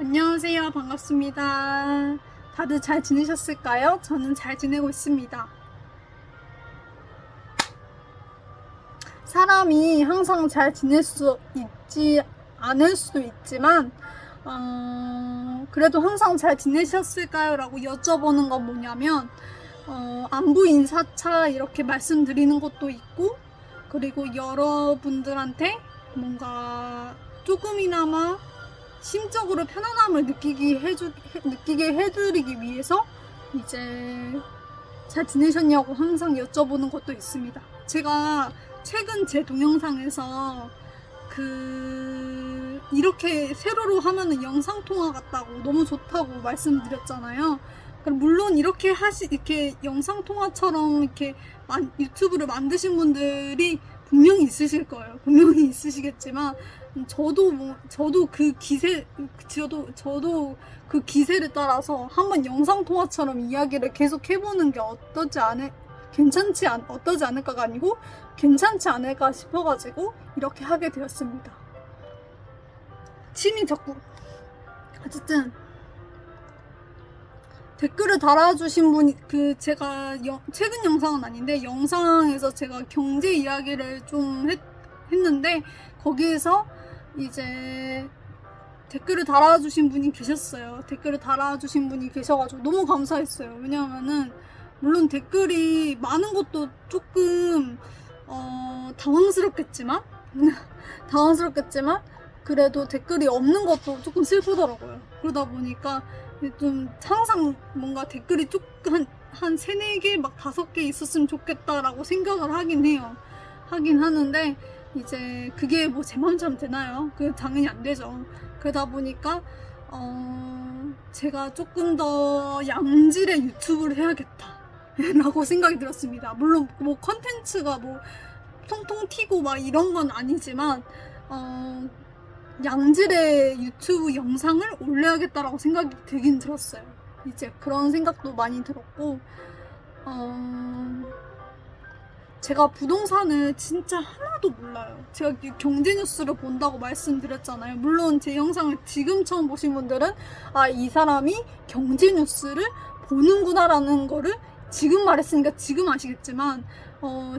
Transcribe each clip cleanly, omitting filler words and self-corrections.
안녕하세요. 반갑습니다. 다들 잘 지내셨을까요? 저는 잘 지내고 있습니다. 사람이 항상 잘 지낼 수 있지 않을 수도 있지만 그래도 항상 잘 지내셨을까요? 라고 여쭤보는 건 뭐냐면 안부 인사차 이렇게 말씀드리는 것도 있고, 그리고 여러분들한테 뭔가 조금이나마 심적으로 편안함을 느끼게 해드리기 위해서 이제 잘 지내셨냐고 항상 여쭤보는 것도 있습니다. 제가 최근 제 동영상에서 이렇게 세로로 하면은 영상통화 같다고 너무 좋다고 말씀드렸잖아요. 물론 이렇게 이렇게 영상통화처럼 이렇게 유튜브를 만드신 분들이 분명히 있으실 거예요. 분명히 있으시겠지만, 저도 그 기세를 따라서 한번 영상통화처럼 이야기를 계속 해보는 게 어떠지 않을까가 아니고 괜찮지 않을까 싶어가지고 이렇게 하게 되었습니다. 침이 자꾸. 어쨌든 댓글을 달아주신 분이 제가 최근 영상은 아닌데 영상에서 제가 경제 이야기를 좀 했는데 거기에서 이제 댓글을 달아주신 분이 계셨어요. 댓글을 달아주신 분이 계셔가지고 너무 감사했어요. 왜냐하면은 물론 댓글이 많은 것도 조금 당황스럽겠지만 그래도 댓글이 없는 것도 조금 슬프더라고요. 그러다 보니까 좀 항상 뭔가 댓글이 한 3, 4개 막 5개 있었으면 좋겠다라고 생각을 하긴 해요. 하긴 하는데 이제 그게 뭐 제 마음처럼 되나요? 그게 당연히 안 되죠. 그러다 보니까 제가 조금 더 양질의 유튜브를 해야겠다 라고 생각이 들었습니다. 물론 뭐 컨텐츠가 뭐 통통 튀고 막 이런 건 아니지만 양질의 유튜브 영상을 올려야겠다라고 생각이 들긴 들었어요. 이제 그런 생각도 많이 들었고, 제가 부동산을 진짜 하나도 몰라요. 제가 경제 뉴스를 본다고 말씀드렸잖아요. 물론 제 영상을 지금 처음 보신 분들은 이 사람이 경제 뉴스를 보는구나라는 거를 지금 말했으니까 지금 아시겠지만,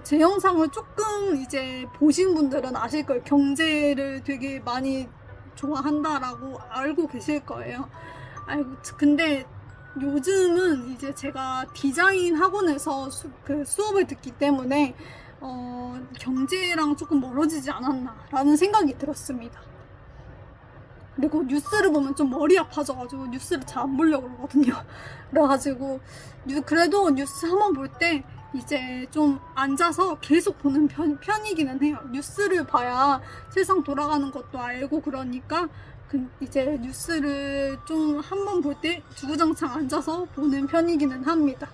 제 영상을 조금 이제 보신 분들은 아실 거예요. 경제를 되게 많이 좋아한다라고 알고 계실 거예요. 근데 요즘은 이제 제가 디자인 학원에서 수업을 듣기 때문에 경제랑 조금 멀어지지 않았나라는 생각이 들었습니다. 그리고 뉴스를 보면 좀 머리 아파져가지고 뉴스를 잘 안 보려고 그러거든요. 그래가지고 그래도 뉴스 한번 볼 때 이제 좀 앉아서 계속 보는 편이기는 해요. 뉴스를 봐야 세상 돌아가는 것도 알고 그러니까 이제 뉴스를 좀 한번 볼 때 주구장창 앉아서 보는 편이기는 합니다.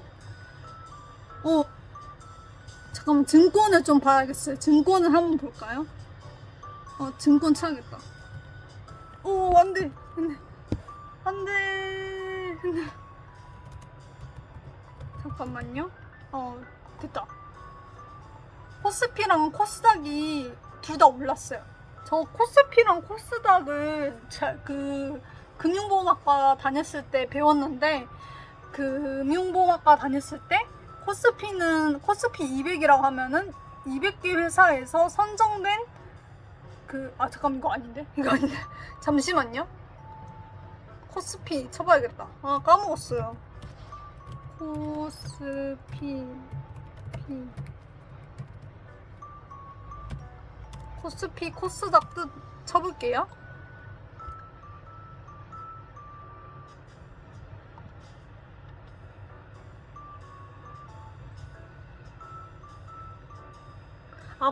잠깐만, 증권을 좀 봐야겠어요. 증권을 한번 볼까요? 증권 쳐야겠다. 안돼. 잠깐만요. 됐다. 코스피랑 코스닥이 둘 다 올랐어요. 저 코스피랑 코스닥을 금융보험학과 다녔을 때 배웠는데, 금융보험학과 다녔을 때 코스피 200이라고 하면은 200개 회사에서 선정된 잠깐만, 이거 아닌데? 잠시만요. 코스피 쳐봐야겠다. 까먹었어요. 코스피 코스닥 뜻 쳐볼게요.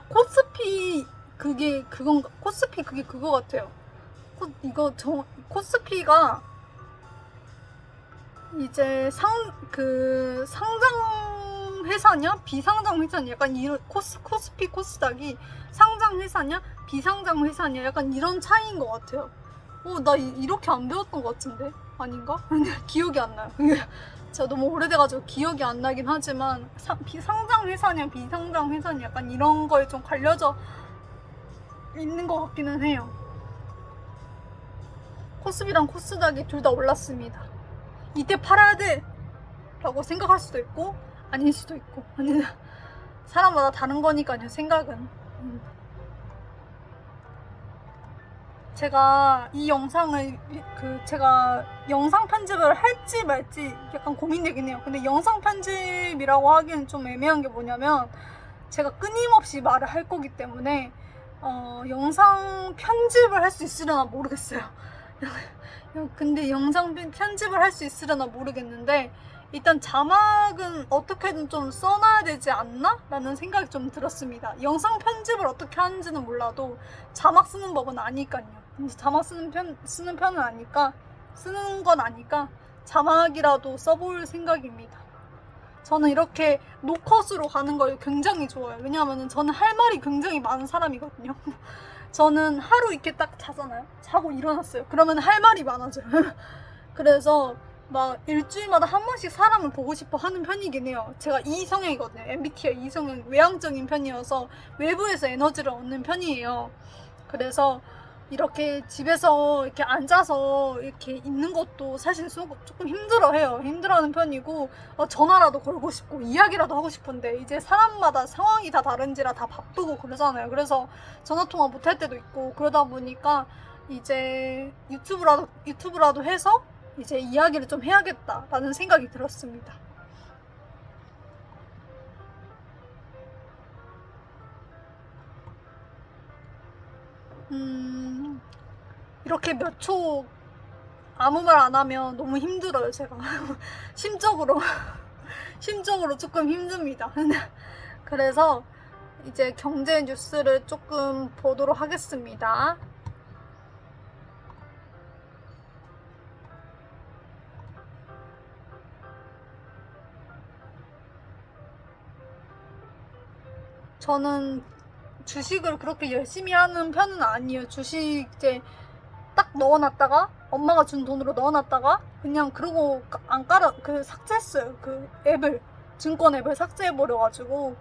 코스피 그게 그건가? 코스피 그게 그거 같아요. 코스피가 이제 상장 회사냐 비상장 회사냐 약간 이런 코스피 코스닥이 상장 회사냐 비상장 회사냐 약간 이런 차이인 것 같아요. 나 이렇게 안 배웠던 것 같은데 아닌가? 기억이 안 나요. 제가 너무 오래돼가지고 기억이 안 나긴 하지만 상장 회사냐 비상장 회사냐 약간 이런 거에 좀 갈려져 있는 것 같기는 해요. 코스비랑 코스닥이 둘 다 올랐습니다. 이때 팔아야 돼! 라고 생각할 수도 있고 아닐 수도 있고 아니 사람마다 다른 거니까요 생각은. 제가 이 영상을 제가 영상 편집을 할지 말지 약간 고민되긴 해요. 근데 영상 편집이라고 하기엔 좀 애매한 게 뭐냐면 제가 끊임없이 말을 할 거기 때문에 영상 편집을 할 수 있으려나 모르겠어요. 근데 영상 편집을 할 수 있으려나 모르겠는데 일단 자막은 어떻게든 좀 써놔야 되지 않나? 라는 생각이 좀 들었습니다. 영상 편집을 어떻게 하는지는 몰라도 자막 쓰는 법은 아니까요. 자막 쓰는 편은 아니까 쓰는 건 아니까 자막이라도 써볼 생각입니다. 저는 이렇게 노컷으로 가는 걸 굉장히 좋아해요. 왜냐하면 저는 할 말이 굉장히 많은 사람이거든요. 저는 하루 이렇게 딱 자잖아요. 자고 일어났어요. 그러면 할 말이 많아져요. 그래서 막 일주일마다 한 번씩 사람을 보고 싶어 하는 편이긴 해요. 제가 이 성향이거든요. MBTI 이성향 외향적인 편이어서 외부에서 에너지를 얻는 편이에요. 그래서 이렇게 집에서 이렇게 앉아서 이렇게 있는 것도 사실 조금 힘들어해요. 힘들어하는 편이고 전화라도 걸고 싶고 이야기라도 하고 싶은데 이제 사람마다 상황이 다 다른지라 다 바쁘고 그러잖아요. 그래서 전화통화 못할 때도 있고 그러다 보니까 이제 유튜브라도 해서 이제 이야기를 좀 해야겠다라는 생각이 들었습니다. 이렇게 몇 초 아무 말 안 하면 너무 힘들어요, 제가. 심적으로 조금 힘듭니다. 그래서 이제 경제 뉴스를 조금 보도록 하겠습니다. 저는 주식을 그렇게 열심히 하는 편은 아니에요. 주식 이제 딱 넣어놨다가 엄마가 준 돈으로 넣어놨다가 그냥 그러고 안 삭제했어요. 그 앱을 증권 앱을 삭제해버려가지고.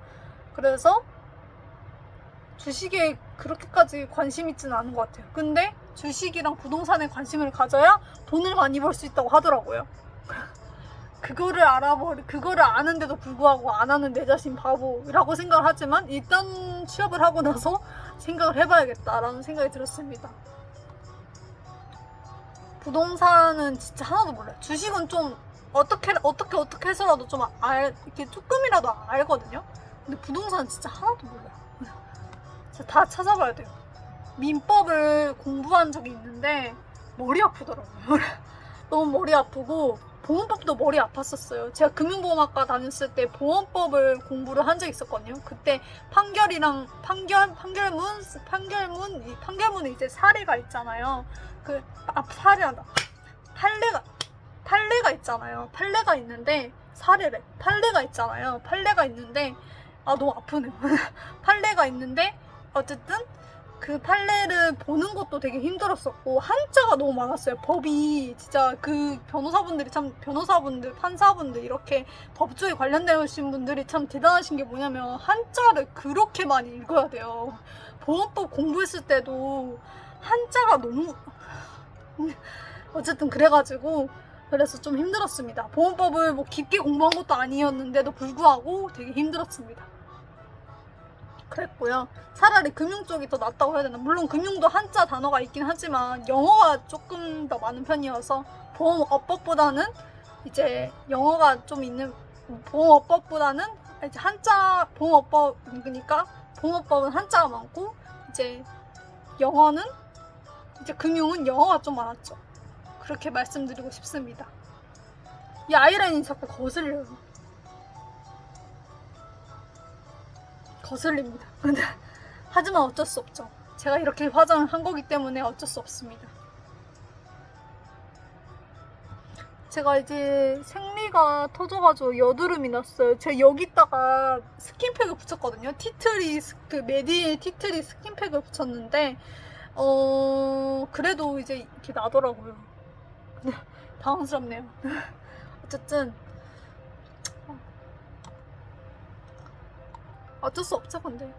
그래서 주식에 그렇게까지 관심 있지는 않은 것 같아요. 근데 주식이랑 부동산에 관심을 가져야 돈을 많이 벌 수 있다고 하더라고요. 그거를 아는데도 불구하고 안 하는 내 자신 바보라고 생각을 하지만 일단 취업을 하고 나서 생각을 해봐야겠다라는 생각이 들었습니다. 부동산은 진짜 하나도 몰라요. 주식은 좀 어떻게 해서라도 좀 이렇게 조금이라도 알거든요. 근데 부동산은 진짜 하나도 몰라요. 진짜 다 찾아봐야 돼요. 민법을 공부한 적이 있는데 머리 아프더라고요. 너무 머리 아프고 보험법도 머리 아팠었어요. 제가 금융보험학과 다녔을 때 보험법을 공부를 한 적이 있었거든요. 그때 판결문에 이제 사례가 있잖아요. 판례가 있잖아요. 판례가 있는데 판례가 있잖아요. 판례가 있는데 너무 아프네요. 판례가 있는데 어쨌든 그 판례를 보는 것도 되게 힘들었었고 한자가 너무 많았어요. 법이 진짜 그 변호사분들, 판사분들 이렇게 법조에 관련되신 분들이 참 대단하신 게 뭐냐면 한자를 그렇게 많이 읽어야 돼요. 보험법 공부했을 때도 한자가 너무 어쨌든 그래서 좀 힘들었습니다. 보험법을 뭐 깊게 공부한 것도 아니었는데도 불구하고 되게 힘들었습니다. 그랬고요. 차라리 금융 쪽이 더 낫다고 해야 되나? 물론 금융도 한자 단어가 있긴 하지만 영어가 조금 더 많은 편이어서 보험업법보다는 이제 영어가 좀 있는 보험업법보다는 이제 한자 보험업법이니까 보험업법은 한자가 많고 이제 영어는 이제 금융은 영어가 좀 많았죠. 그렇게 말씀드리고 싶습니다. 이 아이라인이 자꾸 거슬립니다. 근데 하지만 어쩔 수 없죠. 제가 이렇게 화장을 한 거기 때문에 어쩔 수 없습니다. 제가 이제 생리가 터져가지고 여드름이 났어요. 제가 여기다가 스킨팩을 붙였거든요. 메디의 티트리 스킨팩을 붙였는데 그래도 이제 이렇게 나더라고요. 근데 당황스럽네요. 어쨌든 어쩔 수 없죠. 근데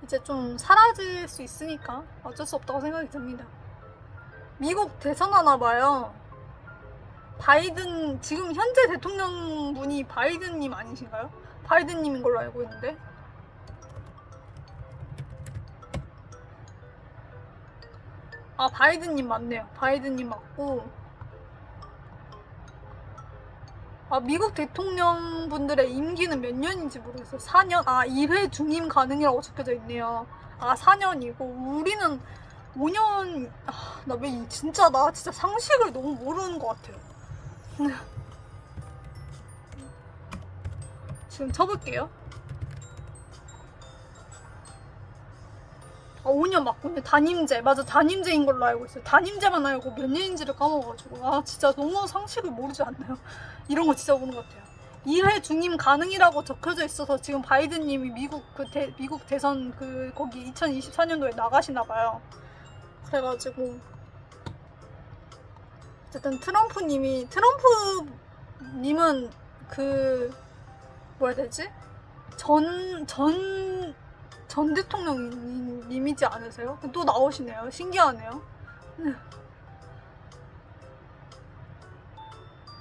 이제 좀 사라질 수 있으니까 어쩔 수 없다고 생각이 듭니다. 미국 대선 하나 봐요. 바이든, 지금 현재 대통령분이 바이든님 아니신가요? 바이든님인 걸로 알고 있는데. 아, 바이든님 맞네요. 바이든님 맞고. 아, 미국 대통령분들의 임기는 몇 년인지 모르겠어요. 4년? 아, 2회 중임 가능이라고 적혀져 있네요. 아, 4년이고. 우리는 5년. 아, 나 진짜 상식을 너무 모르는 것 같아요. 지금 쳐볼게요. 아, 5년 맞군요. 단임제. 맞아, 단임제인 걸로 알고 있어요. 단임제만 알고 몇 년인지를 까먹어가지고. 아, 진짜 너무 상식을 모르지 않나요? 이런 거 진짜 모르는 것 같아요. 2회 중임 가능이라고 적혀져 있어서 지금 바이든님이 미국 대선 거기 2024년도에 나가시나봐요. 그래가지고. 어쨌든 트럼프님은 뭐라 해야 되지? 전 대통령님이지 않으세요? 또 나오시네요. 신기하네요.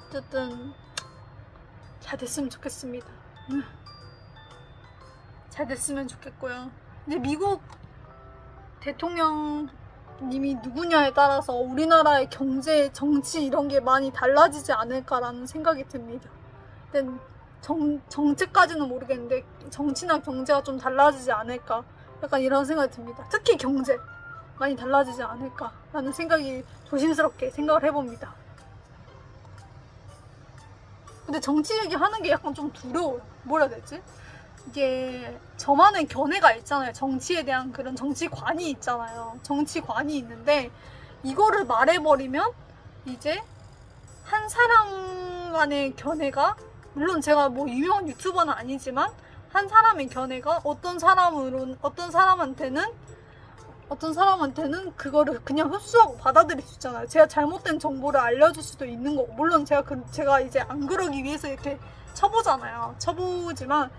어쨌든 잘 됐으면 좋겠습니다. 잘 됐으면 좋겠고요. 근데 미국 대통령님이 누구냐에 따라서 우리나라의 경제, 정치 이런 게 많이 달라지지 않을까라는 생각이 듭니다. 일단 정책까지는 모르겠는데 정치나 경제가 좀 달라지지 않을까, 약간 이런 생각이 듭니다. 특히 경제 많이 달라지지 않을까라는 생각이 조심스럽게 생각을 해봅니다. 근데 정치 얘기하는 게 약간 좀 두려워요. 뭐라 해야 되지? 이게 저만의 견해가 있잖아요. 정치에 대한 그런 정치관이 있잖아요. 정치관이 있는데 이거를 말해버리면 이제 한 사람만의 견해가, 물론 제가 뭐 유명한 유튜버는 아니지만 한 사람의 견해가 어떤 사람한테는 그거를 그냥 흡수하고 받아들일 수 있잖아요. 제가 잘못된 정보를 알려줄 수도 있는 거고, 물론 제가 이제 안 그러기 위해서 이렇게 쳐보지만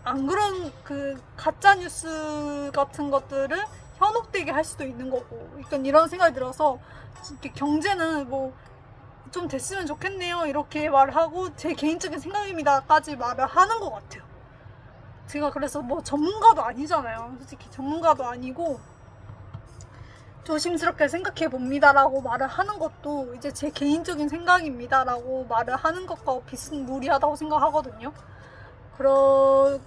안 그런 가짜 뉴스 같은 것들을 현혹되게 할 수도 있는 거고, 약간 이런 생각이 들어서 이렇게 경제는 뭐 좀 됐으면 좋겠네요 이렇게 말을 하고 제 개인적인 생각입니다까지 말을 하는 것 같아요. 제가 그래서 뭐 전문가도 아니잖아요. 솔직히 전문가도 아니고 조심스럽게 생각해 봅니다라고 말을 하는 것도 이제 제 개인적인 생각입니다라고 말을 하는 것과 비스무리하다고 생각하거든요.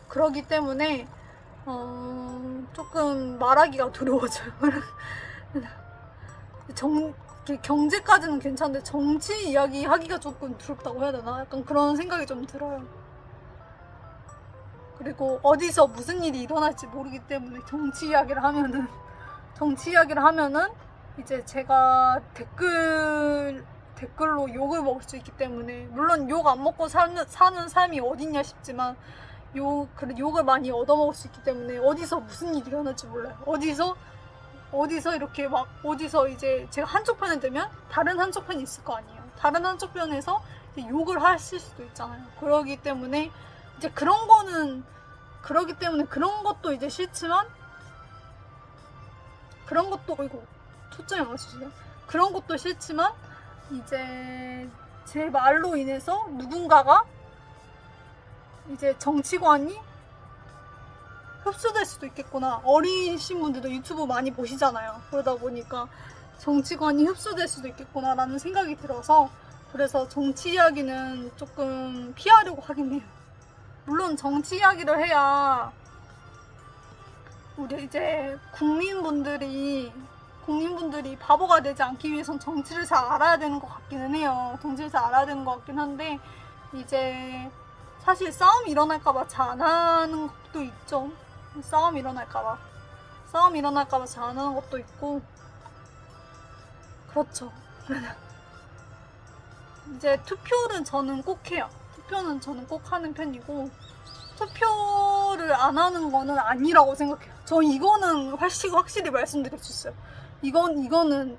그러기 때문에 조금 말하기가 두려워져요. 경제까지는 괜찮은데 정치 이야기 하기가 조금 두렵다고 해야 되나? 약간 그런 생각이 좀 들어요. 그리고 어디서 무슨 일이 일어날지 모르기 때문에 정치 이야기를 하면은 이제 제가 댓글로 욕을 먹을 수 있기 때문에, 물론 욕 안 먹고 사는 삶이 어딨냐 싶지만 욕을 많이 얻어먹을 수 있기 때문에 어디서 무슨 일이 일어날지 몰라요. 어디서 이렇게 막 어디서 이제 제가 한쪽 편에 되면 다른 한쪽 편이 있을 거 아니에요. 다른 한쪽 편에서 욕을 하실 수도 있잖아요. 그러기 때문에 그런 것도 이제 싫지만, 그런 것도 초점이 안 맞추시네. 그런 것도 싫지만 이제 제 말로 인해서 누군가가 이제 정치관이 흡수될 수도 있겠구나. 어리신 분들도 유튜브 많이 보시잖아요. 그러다 보니까 정치관이 흡수될 수도 있겠구나 라는 생각이 들어서, 그래서 정치 이야기는 조금 피하려고 하긴 해요. 물론 정치 이야기를 해야 우리 이제 국민분들이 바보가 되지 않기 위해선 정치를 잘 알아야 되는 것 같기는 해요. 정치를 잘 알아야 되는 것 같긴 한데, 이제 사실 싸움이 일어날까봐 잘 안 하는 것도 있죠. 싸움이 일어날까봐 잘 안 하는 것도 있고, 그렇죠. 이제 투표는 저는 꼭 해요. 투표는 저는 꼭 하는 편이고, 투표를 안 하는 거는 아니라고 생각해요. 저 이거는 확실히 말씀드릴 수 있어요. 이거는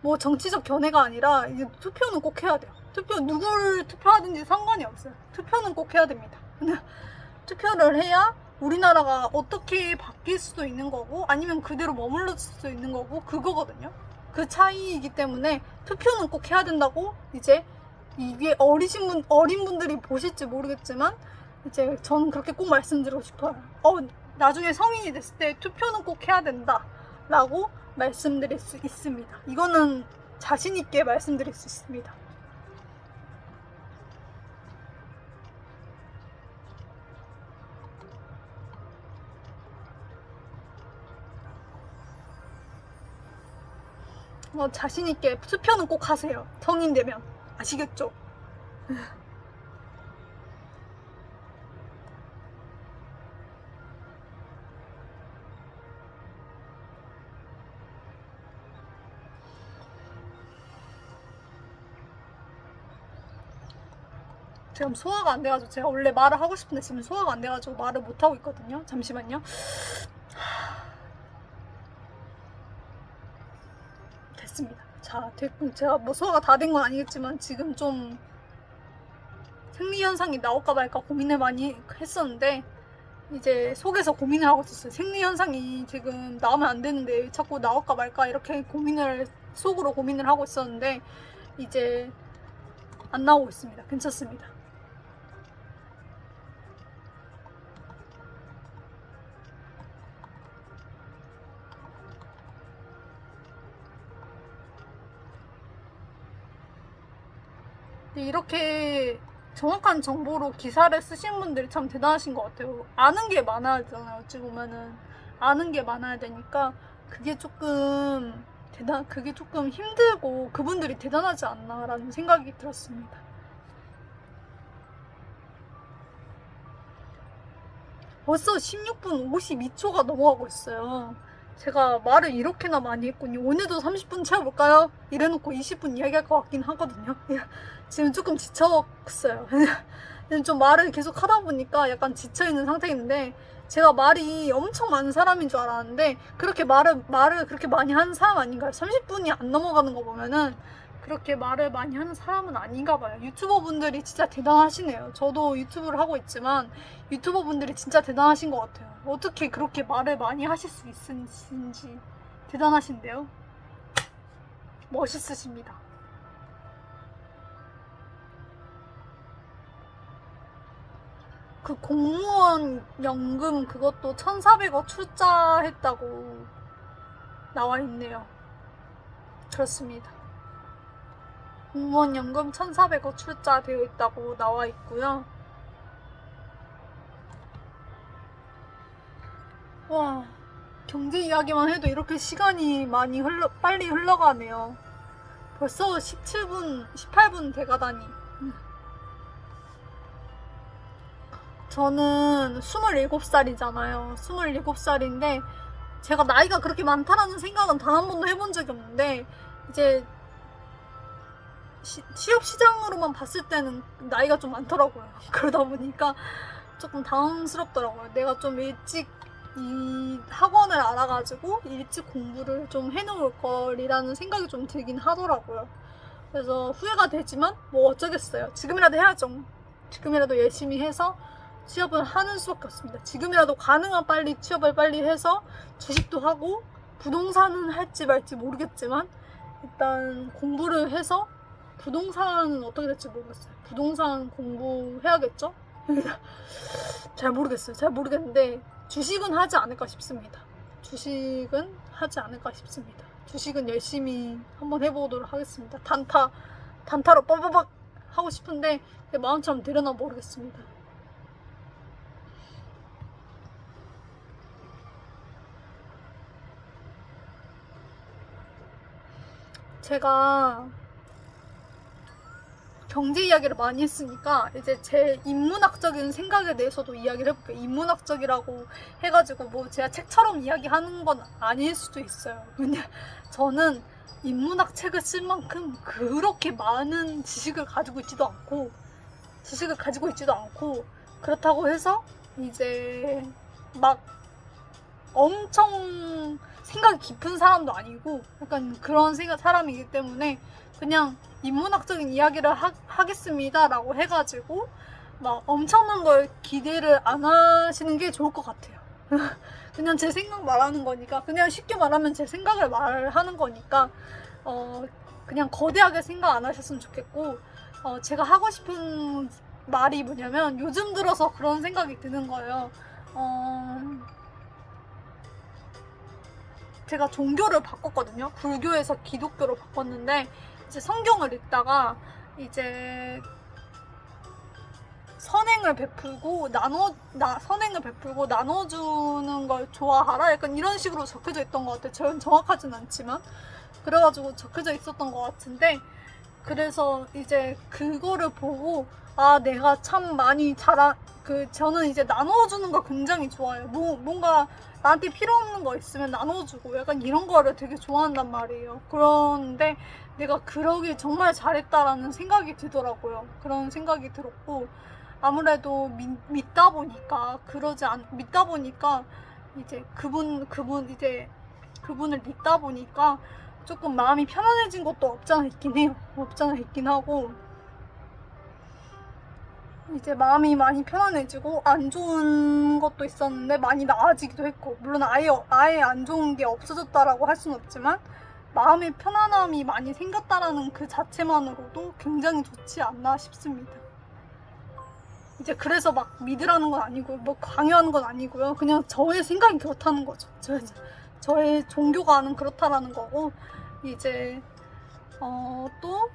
뭐 정치적 견해가 아니라 이제 투표는 꼭 해야 돼요. 누구를 투표하든지 상관이 없어요. 투표는 꼭 해야 됩니다. 투표를 해야 우리나라가 어떻게 바뀔 수도 있는 거고, 아니면 그대로 머물러 수도 있는 거고, 그거거든요. 그 차이이기 때문에 투표는 꼭 해야 된다고 이제 이게 어린 분들이 보실지 모르겠지만 이제 저는 그렇게 꼭 말씀드리고 싶어요. 나중에 성인이 됐을 때 투표는 꼭 해야 된다 라고 말씀드릴 수 있습니다. 이거는 자신 있게 말씀드릴 수 있습니다. 자신 있게 투표는 꼭 하세요. 성인 되면. 아시겠죠? 지금 소화가 안 돼가지고 제가 원래 말을 하고 싶은데 지금 소화가 안 돼가지고 말을 못 하고 있거든요. 잠시만요. 됐습니다. 자, 됐고 제가 뭐 소화가 다 된 건 아니겠지만 지금 좀 생리 현상이 나올까 말까 고민을 많이 했었는데 이제 속에서 고민을 하고 있었어요. 생리 현상이 지금 나오면 안 되는데 자꾸 나올까 말까 이렇게 속으로 고민을 하고 있었는데 이제 안 나오고 있습니다. 괜찮습니다. 이렇게 정확한 정보로 기사를 쓰신 분들이 참 대단하신 것 같아요. 아는 게 많아야 되잖아요. 어찌 보면은 아는 게 많아야 되니까 그게 조금 힘들고 그분들이 대단하지 않나라는 생각이 들었습니다. 벌써 16분 52초가 넘어가고 있어요. 제가 말을 이렇게나 많이 했군요. 오늘도 30분 채워볼까요? 이래놓고 20분 이야기할 것 같긴 하거든요. 지금 조금 지쳤어요. 좀 말을 계속 하다 보니까 약간 지쳐있는 상태인데 제가 말이 엄청 많은 사람인 줄 알았는데 그렇게 말을 그렇게 많이 하는 사람 아닌가요? 30분이 안 넘어가는 거 보면은 그렇게 말을 많이 하는 사람은 아닌가 봐요. 유튜버 분들이 진짜 대단하시네요. 저도 유튜브를 하고 있지만 유튜버 분들이 진짜 대단하신 것 같아요. 어떻게 그렇게 말을 많이 하실 수 있으신지 대단하신데요. 멋있으십니다. 그 공무원 연금 그것도 1,400억 출자했다고 나와 있네요. 그렇습니다. 공무원 연금 1,400억 출자되어 있다고 나와 있고요. 와, 경제 이야기만 해도 이렇게 시간이 많이 빨리 흘러가네요. 벌써 18분 돼가다니. 저는 27살이잖아요. 27살인데 제가 나이가 그렇게 많다라는 생각은 단 한 번도 해본 적이 없는데 이제 취업 시장으로만 봤을 때는 나이가 좀 많더라고요. 그러다 보니까 조금 당황스럽더라고요. 내가 좀 일찍 이 학원을 알아가지고 일찍 공부를 좀 해놓을 걸이라는 생각이 좀 들긴 하더라고요. 그래서 후회가 되지만 뭐 어쩌겠어요. 지금이라도 해야죠. 지금이라도 열심히 해서 취업을 하는 수밖에 없습니다. 지금이라도 가능한 빨리 취업을 빨리 해서 주식도 하고 부동산은 할지 말지 모르겠지만 일단 공부를 해서 부동산은 어떻게 될지 모르겠어요. 부동산 공부해야겠죠? 잘 모르겠는데 주식은 하지 않을까 싶습니다. 주식은 열심히 한번 해보도록 하겠습니다. 단타로 빠바박 하고 싶은데 마음처럼 되려나 모르겠습니다. 제가 경제 이야기를 많이 했으니까 이제 제 인문학적인 생각에 대해서도 이야기를 해볼게요. 인문학적이라고 해가지고 뭐 제가 책처럼 이야기하는 건 아닐 수도 있어요. 왜냐 저는 인문학 책을 쓸 만큼 그렇게 많은 지식을 가지고 있지도 않고 그렇다고 해서 이제 막 엄청 생각이 깊은 사람도 아니고 약간 그런 사람이기 때문에 그냥 인문학적인 이야기를 하겠습니다 라고 해가지고 막 엄청난 걸 기대를 안 하시는 게 좋을 것 같아요. 그냥 제 생각 말하는 거니까, 그냥 쉽게 말하면 제 생각을 말하는 거니까 그냥 거대하게 생각 안 하셨으면 좋겠고, 제가 하고 싶은 말이 뭐냐면, 요즘 들어서 그런 생각이 드는 거예요. 제가 종교를 바꿨거든요. 불교에서 기독교로 바꿨는데, 이제 성경을 읽다가 이제 선행을 베풀고 나눠주는 걸 좋아하라, 약간 이런 식으로 적혀져 있던 것 같아요. 저는 정확하진 않지만 그래가지고 적혀져 있었던 것 같은데, 그래서 이제 그거를 보고 내가 참 많이 저는 이제 나눠주는 거 굉장히 좋아해요. 뭔가 나한테 필요 없는 거 있으면 나눠주고 약간 이런 거를 되게 좋아한단 말이에요. 그런데 내가 그러길 정말 잘했다라는 생각이 들더라고요. 그런 생각이 들었고, 아무래도 믿다 보니까 이제 그분을 믿다 보니까 조금 마음이 편안해진 것도 없잖아 있긴 하고, 이제 마음이 많이 편안해지고 안 좋은 것도 있었는데 많이 나아지기도 했고, 물론 아예 안 좋은 게 없어졌다라고 할 수는 없지만 마음의 편안함이 많이 생겼다라는 그 자체만으로도 굉장히 좋지 않나 싶습니다. 이제 그래서 막 믿으라는 건 아니고요, 뭐 강요하는 건 아니고요. 그냥 저의 생각이 그렇다는 거죠. 저의 종교관은 그렇다라는 거고, 이제 또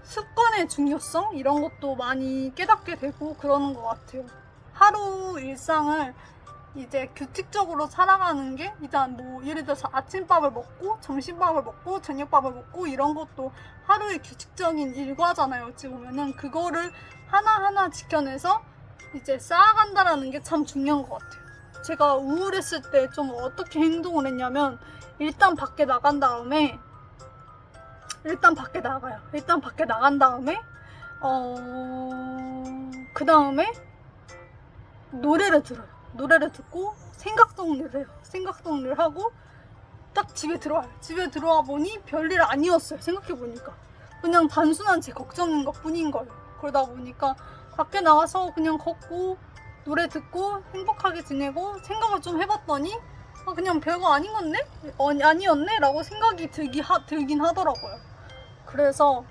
습관의 중요성 이런 것도 많이 깨닫게 되고 그러는 것 같아요. 하루 일상을 이제 규칙적으로 살아가는 게, 일단 뭐 예를 들어서 아침밥을 먹고 점심밥을 먹고 저녁밥을 먹고 이런 것도 하루의 규칙적인 일과잖아요. 어찌 보면은 그거를 하나하나 지켜내서 이제 쌓아간다라는 게 참 중요한 것 같아요. 제가 우울했을 때 좀 어떻게 행동을 했냐면, 일단 밖에 나간 다음에 일단 밖에 나간 다음에 그 다음에 노래를 들어요. 노래를 듣고 생각 정리를 하고 딱 집에 들어와요. 집에 들어와 보니 별일 아니었어요. 생각해보니까 그냥 단순한 제 걱정인 것 뿐인 거예요. 그러다 보니까 밖에 나가서 그냥 걷고 노래 듣고 행복하게 지내고, 생각을 좀 해봤더니 그냥 별거 아니었네 라고 생각이 들긴 하더라고요. 그래서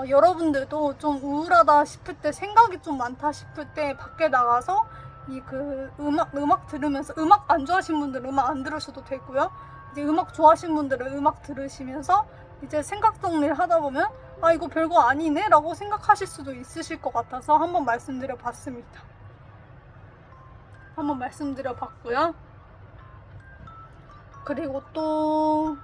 여러분들도 좀 우울하다 싶을 때, 생각이 좀 많다 싶을 때 밖에 나가서 음악 들으면서, 음악 안 좋아하시는 분들은 음악 안 들으셔도 되고요. 이제 음악 좋아하시는 분들은 음악 들으시면서 이제 생각 정리를 하다 보면 이거 별거 아니네 라고 생각하실 수도 있으실 것 같아서 한번 말씀드려 봤고요. 그리고 또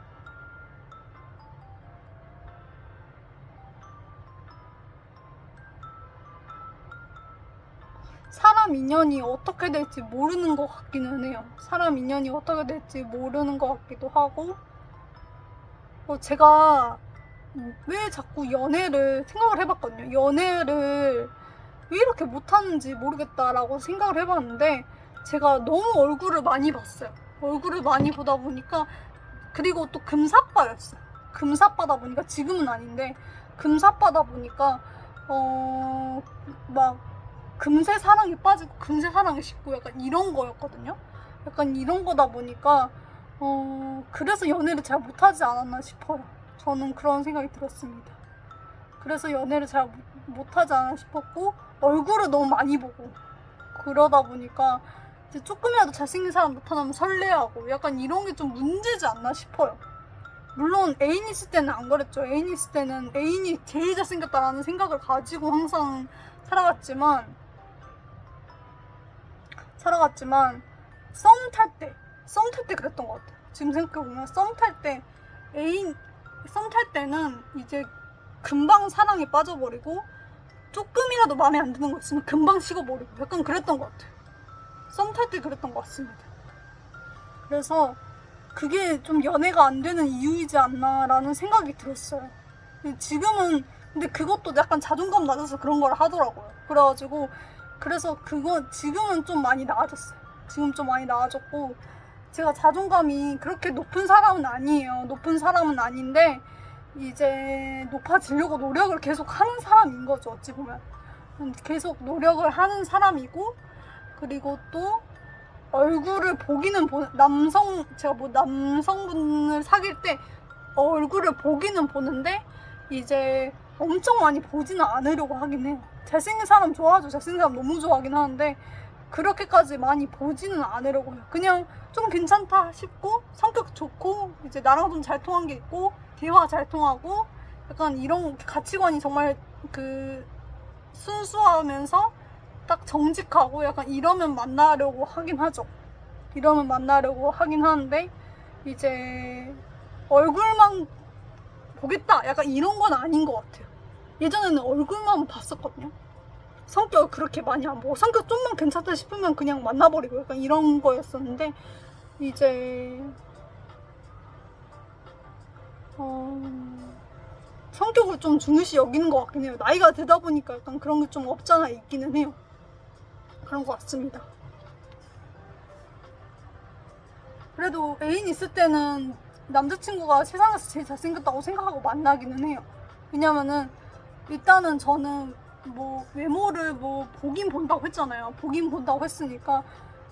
사람 인연이 어떻게 될지 모르는 것 같기는 해요. 사람 인연이 어떻게 될지 모르는 것 같기도 하고, 제가 왜 자꾸 연애를 생각을 해봤거든요. 연애를 왜 이렇게 못하는지 모르겠다라고 생각을 해봤는데, 제가 너무 얼굴을 많이 봤어요. 얼굴을 많이 보다 보니까, 그리고 또 금사빠였어요. 금사빠다 보니까, 지금은 아닌데 금사빠다 보니까 막 금세 사랑에 빠지고 금세 사랑에 식고 약간 이런 거였거든요. 약간 이런 거다 보니까 그래서 연애를 잘 못하지 않았나 싶어요. 저는 그런 생각이 들었습니다. 그래서 연애를 잘 못하지 않았나 싶었고, 얼굴을 너무 많이 보고 그러다 보니까 이제 조금이라도 잘생긴 사람 나타나면 설레하고 약간 이런 게 좀 문제지 않나 싶어요. 물론 애인 있을 때는 안 그랬죠. 애인 있을 때는 애인이 제일 잘생겼다라는 생각을 가지고 항상 살아갔지만 썸 탈 때 그랬던 것 같아요. 지금 생각해보면 썸 탈 때는 이제 금방 사랑에 빠져버리고, 조금이라도 마음에 안 드는 거 있으면 금방 식어버리고 약간 그랬던 것 같아요. 썸 탈 때 그랬던 것 같습니다. 그래서 그게 좀 연애가 안 되는 이유이지 않나라는 생각이 들었어요. 지금은 근데 그것도 약간 자존감 낮아서 그런 걸 하더라고요. 그래서 지금은 좀 많이 나아졌어요. 지금 좀 많이 나아졌고, 제가 자존감이 그렇게 높은 사람은 아니에요. 높은 사람은 아닌데 이제 높아지려고 노력을 계속 하는 사람인 거죠. 어찌 보면 계속 노력을 하는 사람이고, 그리고 또 얼굴을 보기는 제가 뭐 남성분을 사귈 때 얼굴을 보기는 보는데 이제 엄청 많이 보지는 않으려고 하긴 해요. 잘생긴 사람 좋아하죠. 잘생긴 사람 너무 좋아하긴 하는데 그렇게까지 많이 보지는 않으려고 해요. 그냥 좀 괜찮다 싶고 성격 좋고 이제 나랑 좀 잘 통한 게 있고 대화 잘 통하고 약간 이런 가치관이 정말 그 순수하면서 딱 정직하고 약간 이러면 만나려고 하긴 하죠. 이러면 만나려고 하긴 하는데 이제 얼굴만 보겠다 약간 이런 건 아닌 것 같아요. 예전에는 얼굴만 봤었거든요. 성격 그렇게 많이 안 보고 성격 좀만 괜찮다 싶으면 그냥 만나버리고 약간 이런 거였었는데 이제 성격을 좀 중요시 여기는 것 같긴 해요. 나이가 들다 보니까 약간 그런 게 좀 없잖아 있기는 해요. 그런 것 같습니다. 그래도 애인 있을 때는 남자친구가 세상에서 제일 잘생겼다고 생각하고 만나기는 해요. 왜냐면은 일단은 저는 뭐 외모를 뭐 보긴 본다고 했잖아요. 보긴 본다고 했으니까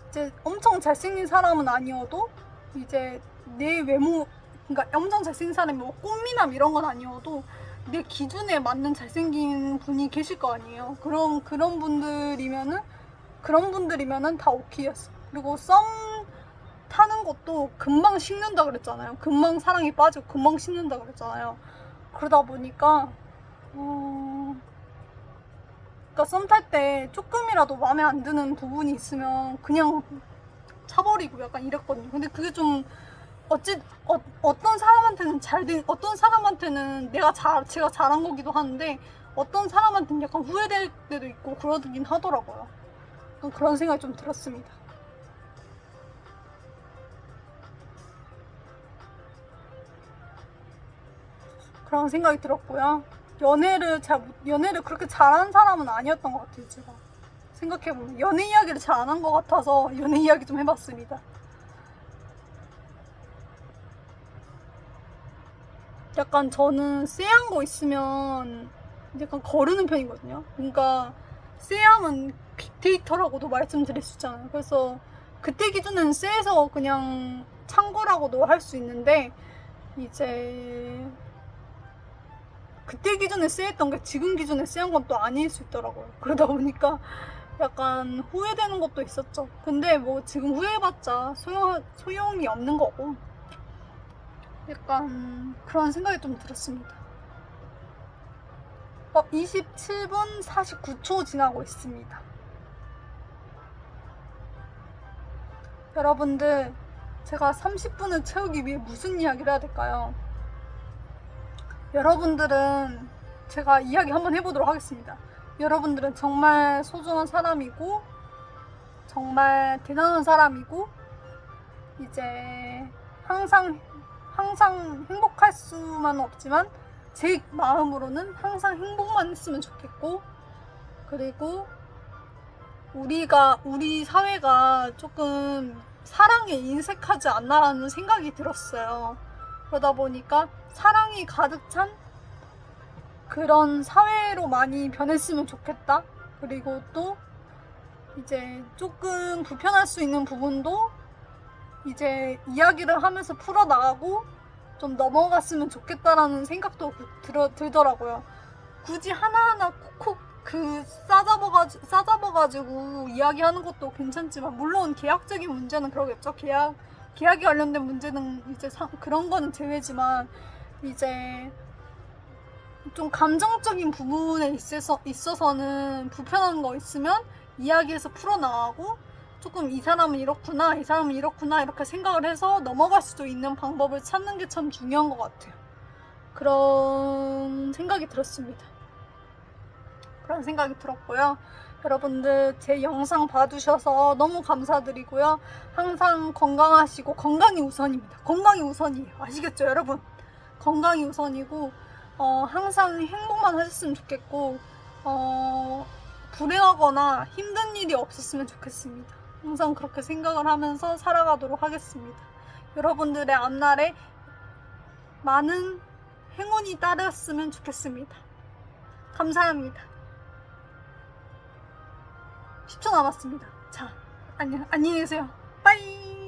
이제 엄청 잘생긴 사람은 아니어도 이제 내 외모, 그러니까 엄청 잘생긴 사람이 뭐 꽃미남 이런 건 아니어도 내 기준에 맞는 잘생긴 분이 계실 거 아니에요. 그런 분들이면은 다 오케이였어. 그리고 썸 타는 것도 금방 식는다 그랬잖아요. 금방 사랑에 빠지고 금방 식는다 그랬잖아요. 그러다 보니까 그러니까 썸 탈 때 조금이라도 마음에 안 드는 부분이 있으면 그냥 차버리고 약간 이랬거든요. 근데 그게 좀 어떤 사람한테는 어떤 사람한테는 제가 잘한 거기도 하는데 어떤 사람한테는 약간 후회될 때도 있고 그러긴 하더라고요. 그런 생각이 좀 들었습니다. 그런 생각이 들었고요. 연애를 그렇게 잘하는 사람은 아니었던 것 같아요, 제가. 생각해보면. 연애 이야기를 잘 안 한 것 같아서 연애 이야기 좀 해봤습니다. 약간 저는 쎄한 거 있으면 약간 거르는 편이거든요. 그러니까 쎄함은 빅데이터라고도 말씀드릴 수 있잖아요. 그래서 그때 기준은 쎄해서 그냥 참고라고도 할 수 있는데 이제 그때 기준에 쎄했던 게 지금 기준에 쎄한 건 또 아닐 수 있더라고요. 그러다 보니까 약간 후회되는 것도 있었죠. 근데 뭐 지금 후회해봤자 소용이 없는 거고 약간 그런 생각이 좀 들었습니다. 27분 49초 지나고 있습니다. 여러분들 제가 30분을 채우기 위해 무슨 이야기를 해야 될까요? 여러분들은 제가 이야기 한번 해보도록 하겠습니다. 여러분들은 정말 소중한 사람이고 정말 대단한 사람이고 이제 항상 행복할 수만은 없지만 제 마음으로는 항상 행복만 했으면 좋겠고 그리고 우리 사회가 조금 사랑에 인색하지 않나라는 생각이 들었어요. 그러다 보니까 사랑이 가득 찬 그런 사회로 많이 변했으면 좋겠다. 그리고 또 이제 조금 불편할 수 있는 부분도 이제 이야기를 하면서 풀어나가고 좀 넘어갔으면 좋겠다라는 생각도 들더라고요. 굳이 하나하나 콕콕 싸잡아가지고 이야기하는 것도 괜찮지만 물론 계약적인 문제는 그러겠죠. 계약에 관련된 문제는 이제 그런 거는 제외지만 이제 좀 감정적인 부분에 있어서는 불편한 거 있으면 이야기해서 풀어나가고 조금 이 사람은 이렇구나 이렇게 생각을 해서 넘어갈 수도 있는 방법을 찾는 게 참 중요한 것 같아요. 그런 생각이 들었습니다. 그런 생각이 들었고요. 여러분들 제 영상 봐주셔서 너무 감사드리고요. 항상 건강하시고 건강이 우선입니다. 건강이 우선이에요. 아시겠죠 여러분? 건강이 우선이고 항상 행복만 하셨으면 좋겠고 불행하거나 힘든 일이 없었으면 좋겠습니다. 항상 그렇게 생각을 하면서 살아가도록 하겠습니다. 여러분들의 앞날에 많은 행운이 따르었으면 좋겠습니다. 감사합니다. 10초 남았습니다. 자, 안녕히 계세요. 빠이.